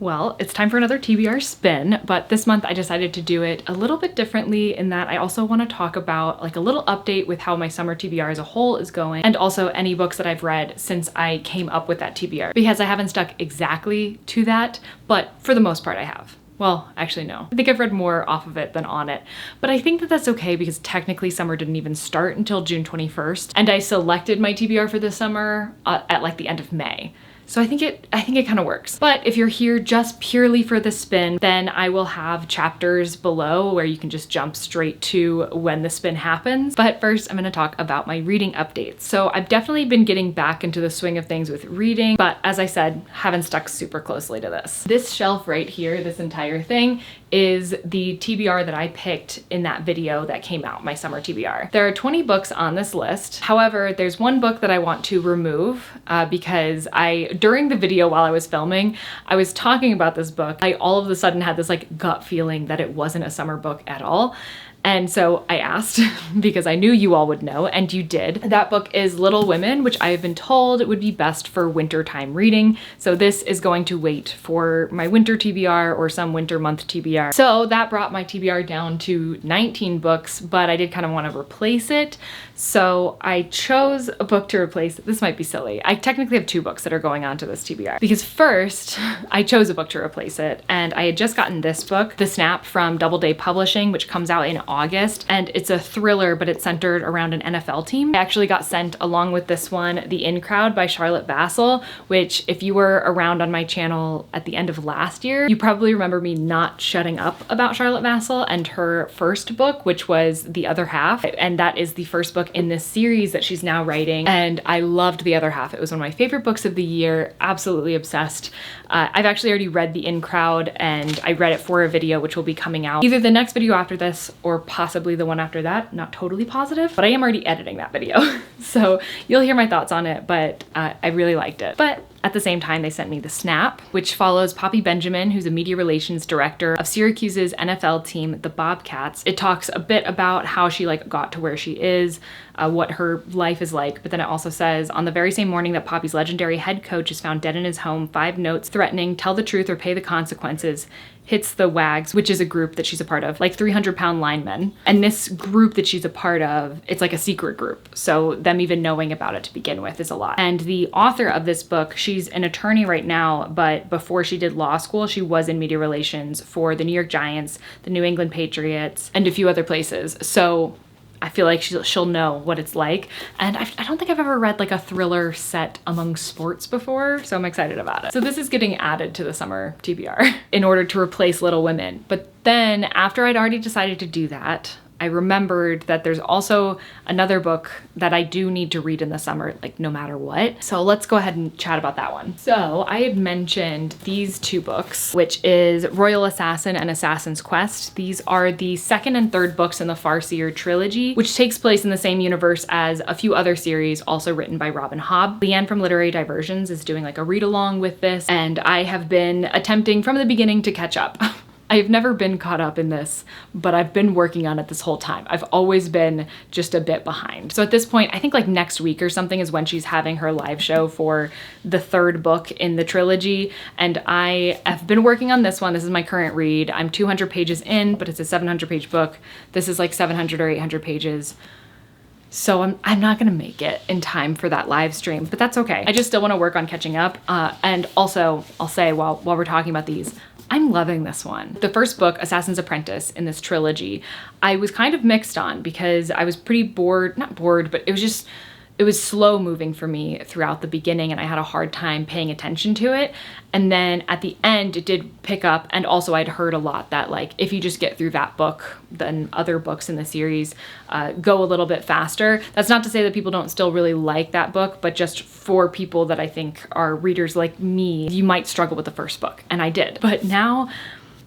Well, it's time for another TBR spin, but this month I decided to do it a little bit differently in that I also want to talk about like a little update with how my summer TBR as a whole is going, and also any books that I've read since I came up with that TBR, because I haven't stuck exactly to that, but for the most part I have. Well, actually no. I think I've read more off of it than on it, but I think that that's okay because technically summer didn't even start until June 21st, and I selected my TBR for this summer at like the end of May. So I think it kind of works. But if you're here just purely for the spin, then I will have chapters below where you can just jump straight to when the spin happens. But first I'm gonna talk about my reading updates. So I've definitely been getting back into the swing of things with reading, but as I said, haven't stuck super closely to this. This shelf right here, this entire thing, is the TBR that I picked in that video that came out, my summer TBR. There are 20 books on this list. However, there's one book that I want to remove because during the video while I was filming, I was talking about this book. I all of a sudden had this like gut feeling that it wasn't a summer book at all. And so I asked because I knew you all would know, and you did. That book is Little Women, which I have been told it would be best for wintertime reading. So this is going to wait for my winter TBR or some winter month TBR. So that brought my TBR down to 19 books, but I did kind of want to replace it. So I chose a book to replace it. This might be silly. I technically have two books that are going on to this TBR because first I chose a book to replace it, and I had just gotten this book, The Snap from Doubleday Publishing, which comes out in August, and it's a thriller, but it's centered around an NFL team. I actually got sent along with this one, The In Crowd by Charlotte Bassel, which if you were around on my channel at the end of last year, you probably remember me not shutting up about Charlotte Bassel and her first book, which was The Other Half, and that is the first book in this series that she's now writing, and I loved The Other Half. It was one of my favorite books of the year, absolutely obsessed. I've actually already read The In Crowd, and I read it for a video which will be coming out either the next video after this or possibly the one after that. Not totally positive, but I am already editing that video. So you'll hear my thoughts on it, but I really liked it. But at the same time, they sent me The Snap, which follows Poppy Benjamin, who's a media relations director of Syracuse's NFL team, the Bobcats. It talks a bit about how she got to where she is, what her life is like, but then it also says, on the very same morning that Poppy's legendary head coach is found dead in his home, 5 notes threatening, tell the truth or pay the consequences, hits the WAGs, which is a group that she's a part of, like 300-pound linemen. And this group that she's a part of, it's like a secret group. So them even knowing about it to begin with is a lot. And the author of this book, she's an attorney right now, but before she did law school, she was in media relations for the New York Giants, the New England Patriots, and a few other places. So I feel like she'll know what it's like. And I don't think I've ever read like a thriller set among sports before, so I'm excited about it. So this is getting added to the summer TBR in order to replace Little Women. But then after I'd already decided to do that, I remembered that there's also another book that I do need to read in the summer, like no matter what. So let's go ahead and chat about that one. So I had mentioned these two books, which is Royal Assassin and Assassin's Quest. These are the second and third books in the Farseer trilogy, which takes place in the same universe as a few other series also written by Robin Hobb. Leanne from Literary Diversions is doing like a read along with this, and I have been attempting from the beginning to catch up. I've never been caught up in this, but I've been working on it this whole time. I've always been just a bit behind. So at this point, I think like next week or something is when she's having her live show for the third book in the trilogy. And I have been working on this one. This is my current read. I'm 200 pages in, but it's a 700-page book. This is like 700 or 800 pages. So I'm not gonna make it in time for that live stream, but that's okay. I just still wanna work on catching up. And also, I'll say while we're talking about these, I'm loving this one. The first book, Assassin's Apprentice, in this trilogy, I was kind of mixed on because I was pretty bored, not bored, but it was slow moving for me throughout the beginning, and I had a hard time paying attention to it. And then at the end, it did pick up, and also I'd heard a lot that like, if you just get through that book, then other books in the series go a little bit faster. That's not to say that people don't still really like that book, but just for people that I think are readers like me, you might struggle with the first book, and I did. But now,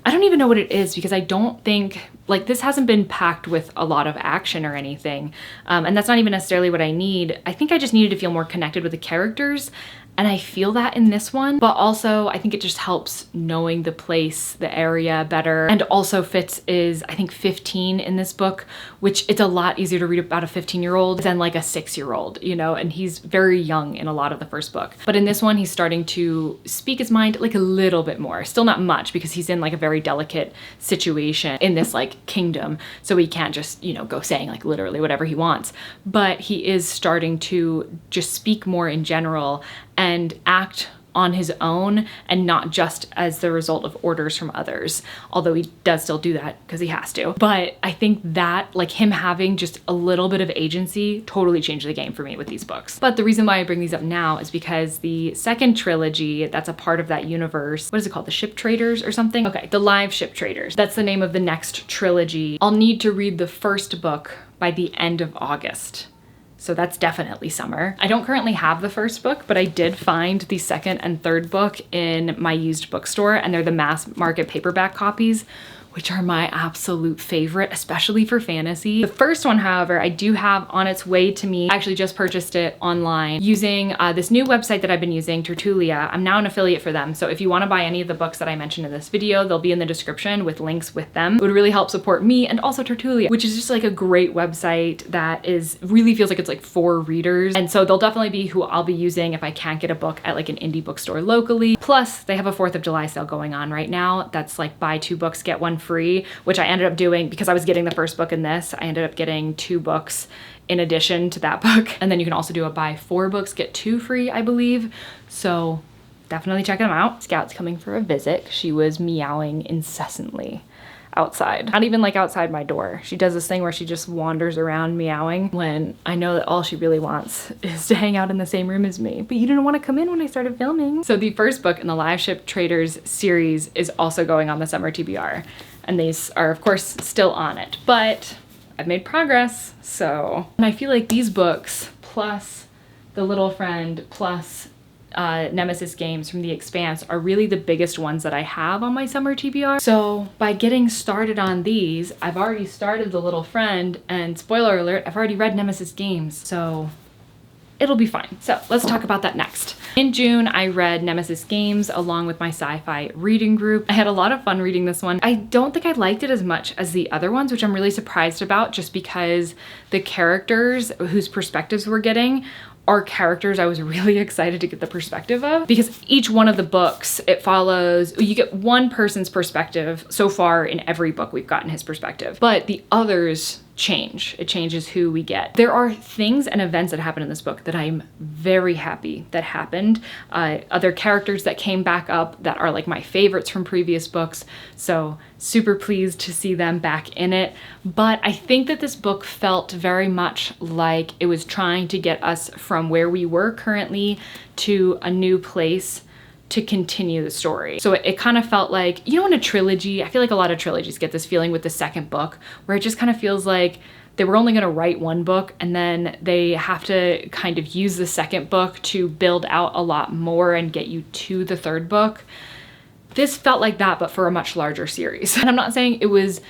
I don't even know what it is because I don't think, like, this hasn't been packed with a lot of action or anything. And that's not even necessarily what I need. I think I just needed to feel more connected with the characters. And I feel that in this one, but also I think it just helps knowing the place, the area better. And also Fitz is, I think, 15 in this book, which it's a lot easier to read about a 15-year-old than like a 6-year-old, you know, and he's very young in a lot of the first book. But in this one, he's starting to speak his mind like a little bit more. Still not much because he's in like a very delicate situation in this like kingdom. So he can't just, you know, go saying like literally whatever he wants. But he is starting to just speak more in general and act on his own and not just as the result of orders from others, although he does still do that because he has to. But I think that like him having just a little bit of agency totally changed the game for me with these books. But the reason why I bring these up now is because the second trilogy that's a part of that universe, what is it called? The Ship Traders or something? Okay, the Live Ship Traders. That's the name of the next trilogy. I'll need to read the first book by the end of August. So that's definitely summer. I don't currently have the first book, but I did find the second and third book in my used bookstore, and they're the mass market paperback copies, which are my absolute favorite, especially for fantasy. The first one, however, I do have on its way to me. I actually just purchased it online using this new website that I've been using, Tertulia. I'm now an affiliate for them. So if you wanna buy any of the books that I mentioned in this video, they'll be in the description with links with them. It would really help support me and also Tertulia, which is just like a great website that really feels like it's like for readers. And so they'll definitely be who I'll be using if I can't get a book at like an indie bookstore locally. Plus they have a 4th of July sale going on right now. That's like buy 2 books, get 1 free, which I ended up doing because I was getting the first book in this. I ended up getting 2 books in addition to that book. And then you can also do a buy 4 books, get 2 free, I believe. So definitely check them out. Scout's coming for a visit. She was meowing incessantly outside. Not even like outside my door. She does this thing where she just wanders around meowing when I know that all she really wants is to hang out in the same room as me. But you didn't want to come in when I started filming. So the first book in the Live Ship Traders series is also going on the summer TBR. And these are of course still on it, but I've made progress. So, and I feel like these books plus The Little Friend plus Nemesis Games from The Expanse are really the biggest ones that I have on my summer TBR. So by getting started on these, I've already started The Little Friend, and spoiler alert, I've already read Nemesis Games, so it'll be fine. So let's talk about that next. In June, I read Nemesis Games along with my sci-fi reading group. I had a lot of fun reading this one. I don't think I liked it as much as the other ones, which I'm really surprised about just because the characters whose perspectives we're getting are characters I was really excited to get the perspective of, because each one of the books, it follows, you get one person's perspective so far in every book we've gotten his perspective, but the others change. It changes who we get. There are things and events that happen in this book that I'm very happy that happened. Other characters that came back up that are like my favorites from previous books. So super pleased to see them back in it. But I think that this book felt very much like it was trying to get us from where we were currently to a new place to continue the story. So it kind of felt like, you know, in a trilogy, I feel like a lot of trilogies get this feeling with the second book, where it just kind of feels like they were only gonna write one book and then they have to kind of use the second book to build out a lot more and get you to the third book. This felt like that, but for a much larger series. And I'm not saying it was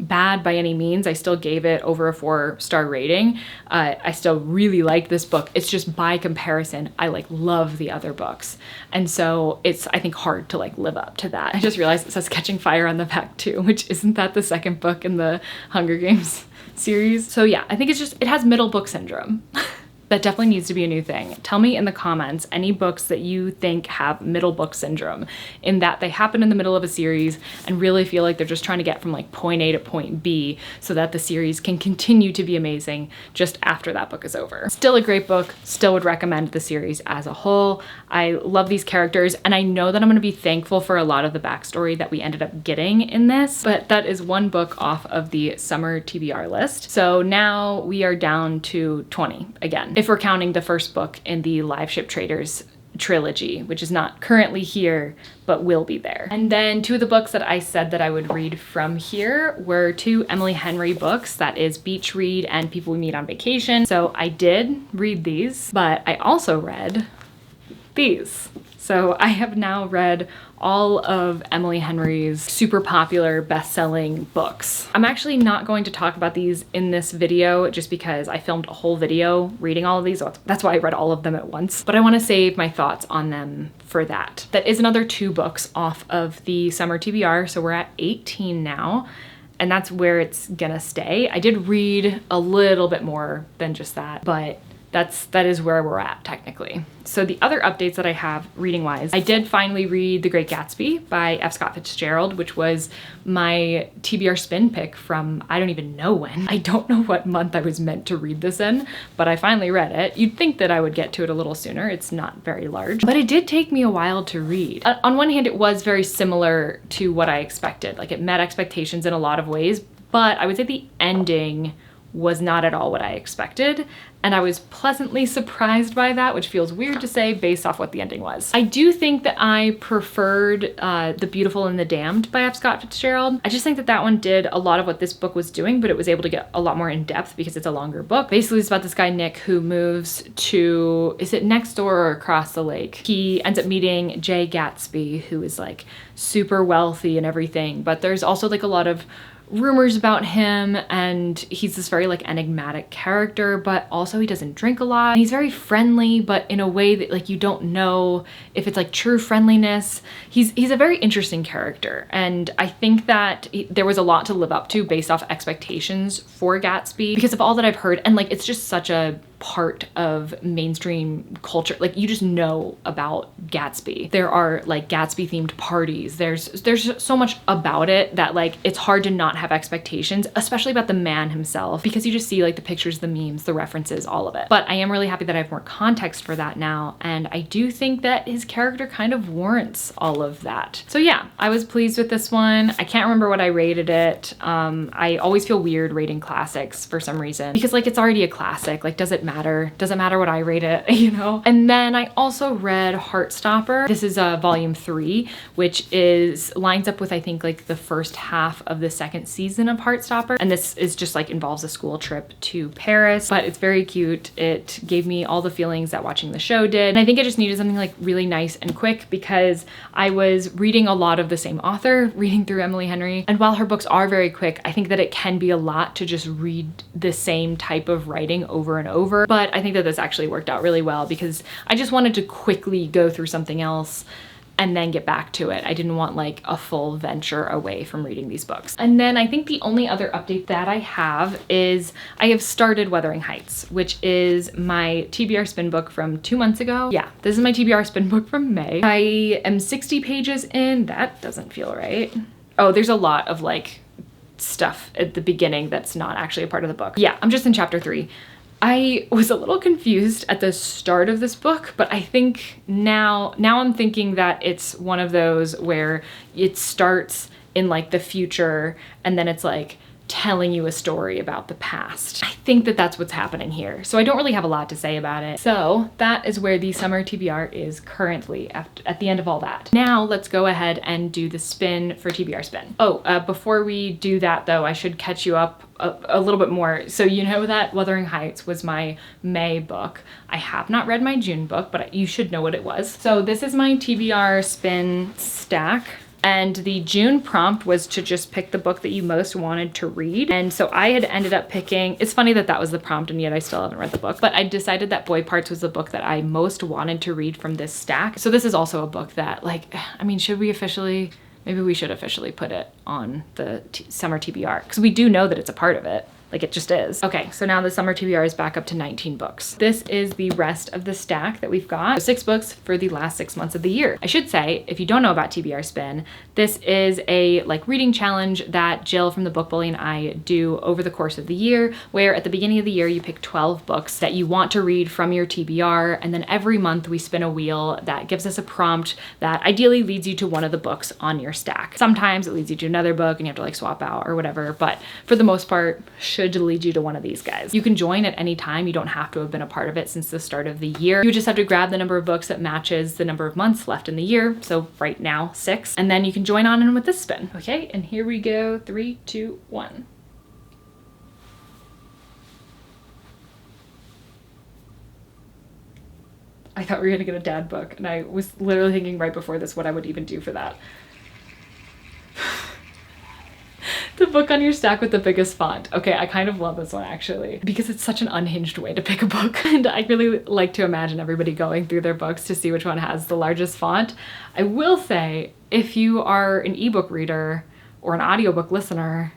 bad by any means. I still gave it over a 4-star rating. I still really like this book. It's just by comparison, I like love the other books. And so it's, I think, hard to like live up to that. I just realized it says Catching Fire on the back too, which isn't that the second book in the Hunger Games series? So yeah, I think it's just, it has middle book syndrome. That definitely needs to be a new thing. Tell me in the comments any books that you think have middle book syndrome, in that they happen in the middle of a series and really feel like they're just trying to get from like point A to point B so that the series can continue to be amazing just after that book is over. Still a great book, still would recommend the series as a whole. I love these characters, and I know that I'm gonna be thankful for a lot of the backstory that we ended up getting in this, but that is one book off of the summer TBR list. So now we are down to 20 again, if we're counting the first book in the Live Ship Traders trilogy, which is not currently here, but will be there. And then 2 of the books that I said that I would read from here were 2 Emily Henry books, that is Beach Read and People We Meet on Vacation. So I did read these, but I also read these. So I have now read all of Emily Henry's super popular best-selling books. I'm actually not going to talk about these in this video just because I filmed a whole video reading all of these. That's why I read all of them at once, but I want to save my thoughts on them for that. That is another 2 books off of the summer TBR, so we're at 18 now, and that's where it's gonna stay. I did read a little bit more than just that, but that is where we're at technically. So the other updates that I have reading wise, I did finally read The Great Gatsby by F. Scott Fitzgerald, which was my TBR spin pick from I don't even know when. I don't know what month I was meant to read this in, but I finally read it. You'd think that I would get to it a little sooner. It's not very large, but it did take me a while to read. On one hand, it was very similar to what I expected. Like, it met expectations in a lot of ways, but I would say the ending was not at all what I expected, and I was pleasantly surprised by that, which feels weird to say based off what the ending was. I do think that I preferred The Beautiful and the Damned by F. Scott Fitzgerald. I just think that that one did a lot of what this book was doing, but it was able to get a lot more in depth because it's a longer book. Basically, it's about this guy, Nick, who moves to, is it next door or across the lake? He ends up meeting Jay Gatsby, who is like super wealthy and everything, but there's also like a lot of rumors about him, and he's this very like enigmatic character, but also he doesn't drink a lot. He's very friendly, but in a way that like you don't know if it's like true friendliness. He's a very interesting character, and I think that there was a lot to live up to based off expectations for Gatsby because of all that I've heard, and like it's just such a part of mainstream culture. Like, you just know about Gatsby. There are like Gatsby themed parties. There's so much about it that like it's hard to not have expectations, especially about the man himself, because you just see like the pictures, the memes, the references, all of it. But I am really happy that I have more context for that now, and I do think that his character kind of warrants all of that. So yeah, I was pleased with this one. I can't remember what I rated it. I always feel weird rating classics for some reason because like it's already a classic. Like, does it matter? Doesn't matter what I rate it, you know? And then I also read Heartstopper. This is volume 3, which lines up with I think like the first half of the second season of Heartstopper. And this is just like involves a school trip to Paris, but it's very cute. It gave me all the feelings that watching the show did. And I think I just needed something like really nice and quick because I was reading a lot of the same author, reading through Emily Henry. And while her books are very quick, I think that it can be a lot to just read the same type of writing over and over. But I think that this actually worked out really well because I just wanted to quickly go through something else and then get back to it. I didn't want like a full venture away from reading these books. And then I think the only other update that I have is I have started Wuthering Heights, which is my TBR spin book from 2 months ago. Yeah, this is my TBR spin book from May. I am 60 pages in. That doesn't feel right. Oh, there's a lot of like stuff at the beginning that's not actually a part of the book. Yeah, I'm just in chapter 3. I was a little confused at the start of this book, but I think now I'm thinking that it's one of those where it starts in like the future and then it's like telling you a story about the past. I think that that's what's happening here. So I don't really have a lot to say about it. So that is where the summer TBR is currently at the end of all that. Now let's go ahead and do the spin for TBR spin. Oh, before we do that though, I should catch you up a little bit more. So you know that Wuthering Heights was my May book. I have not read my June book, but you should know what it was. So this is my TBR spin stack. And the June prompt was to just pick the book that you most wanted to read. And so I had ended up picking, it's funny that that was the prompt and yet I still haven't read the book, but I decided that Boy Parts was the book that I most wanted to read from this stack. So this is also a book that like, I mean, maybe we should officially put it on the summer TBR because we do know that it's a part of it. Like, it just is. Okay, so now the summer TBR is back up to 19 books. This is the rest of the stack that we've got. 6 books for the last 6 months of the year. I should say, if you don't know about TBR Spin, this is a like reading challenge that Jill from the Book Bully and I do over the course of the year, where at the beginning of the year, you pick 12 books that you want to read from your TBR, and then every month we spin a wheel that gives us a prompt that ideally leads you to one of the books on your stack. Sometimes it leads you to another book and you have to like swap out or whatever, but for the most part, should lead you to one of these guys. You can join at any time. You don't have to have been a part of it since the start of the year. You just have to grab the number of books that matches the number of months left in the year. So right now, 6, and then you can join on in with this spin. Okay, and here we go. 3, 2, 1. I thought we were gonna get a dad book, and I was literally thinking right before this what I would even do for that. The book on your stack with the biggest font. Okay, I kind of love this one actually, because it's such an unhinged way to pick a book. And I really like to imagine everybody going through their books to see which one has the largest font. I will say, if you are an ebook reader or an audiobook listener,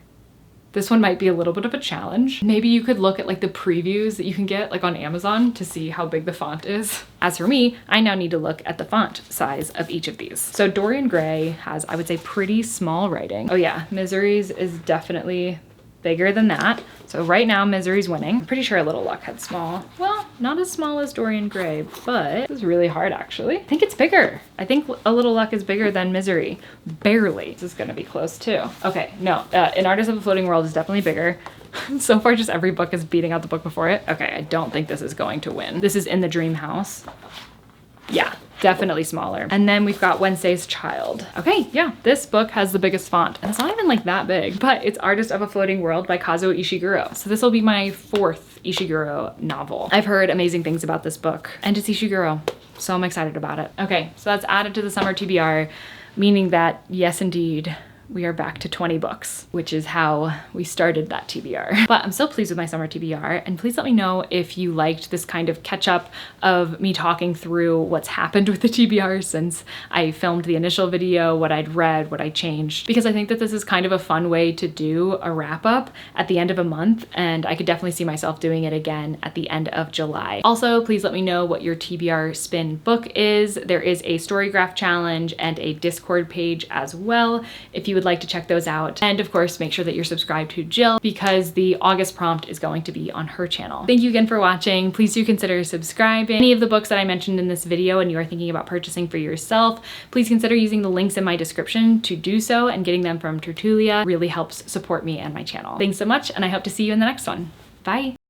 this one might be a little bit of a challenge. Maybe you could look at like the previews that you can get like on Amazon to see how big the font is. As for me, I now need to look at the font size of each of these. So Dorian Gray has, I would say, pretty small writing. Oh yeah, Misery's is definitely bigger than that. So right now Misery's winning. I'm pretty sure A Little Luck had small. Well, not as small as Dorian Gray, but it was really hard actually. I think it's bigger. I think A Little Luck is bigger than Misery. Barely. This is gonna be close too. Okay, no, An Artist of a Floating World is definitely bigger. So far just every book is beating out the book before it. Okay, I don't think this is going to win. This is In the Dream House. Yeah, definitely smaller. And then we've got Wednesday's Child. Okay, yeah, this book has the biggest font, and it's not even like that big, but it's Artist of a Floating World by Kazuo Ishiguro. So this will be my 4th Ishiguro novel. I've heard amazing things about this book, and it's Ishiguro, so I'm excited about it. Okay, so that's added to the summer TBR, meaning that, yes indeed, we are back to 20 books, which is how we started that TBR. But I'm so pleased with my summer TBR, and please let me know if you liked this kind of catch up of me talking through what's happened with the TBR since I filmed the initial video, what I'd read, what I changed, because I think that this is kind of a fun way to do a wrap up at the end of a month, and I could definitely see myself doing it again at the end of July. Also, please let me know what your TBR spin book is. There is a Storygraph challenge and a Discord page as well, if you would like to check those out. And of course, make sure that you're subscribed to Jill, because the August prompt is going to be on her channel. Thank you again for watching. Please do consider subscribing. Any of the books that I mentioned in this video and you are thinking about purchasing for yourself, please consider using the links in my description to do so, and getting them from Tertulia really helps support me and my channel. Thanks so much, and I hope to see you in the next one. Bye.